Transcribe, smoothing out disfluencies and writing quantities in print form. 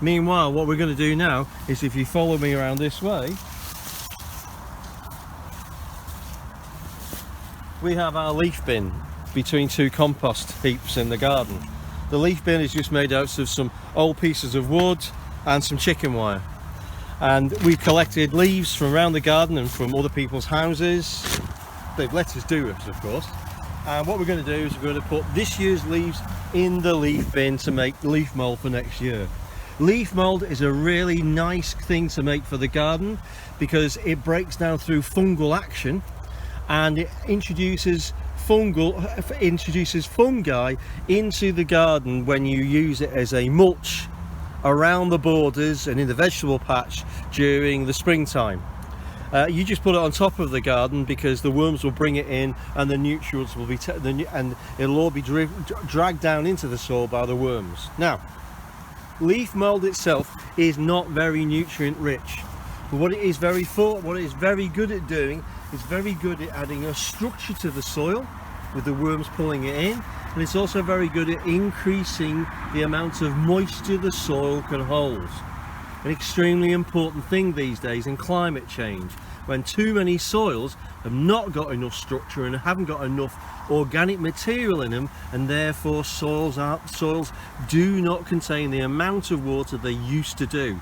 Meanwhile, what we're going to do now is, if you follow me around this way, we have our leaf bin between two compost heaps in the garden. The leaf bin is just made out of some old pieces of wood and some chicken wire. And we've collected leaves from around the garden and from other people's houses. They've let us do it, of course. And what we're going to do is we're going to put this year's leaves in the leaf bin to make leaf mould for next year. Leaf mould is a really nice thing to make for the garden because it breaks down through fungal action and it introduces fungi into the garden when you use it as a mulch around the borders and in the vegetable patch during the springtime. You just put it on top of the garden because the worms will bring it in and the nutrients will be and it'll all be dragged down into the soil by the worms. Now, leaf mould itself is not very nutrient rich, but what it is very good at doing is very good at adding a structure to the soil with the worms pulling it in, and it's also very good at increasing the amount of moisture the soil can hold. An extremely important thing these days in climate change, when too many soils have not got enough structure and haven't got enough organic material in them, and therefore soils do not contain the amount of water they used to do.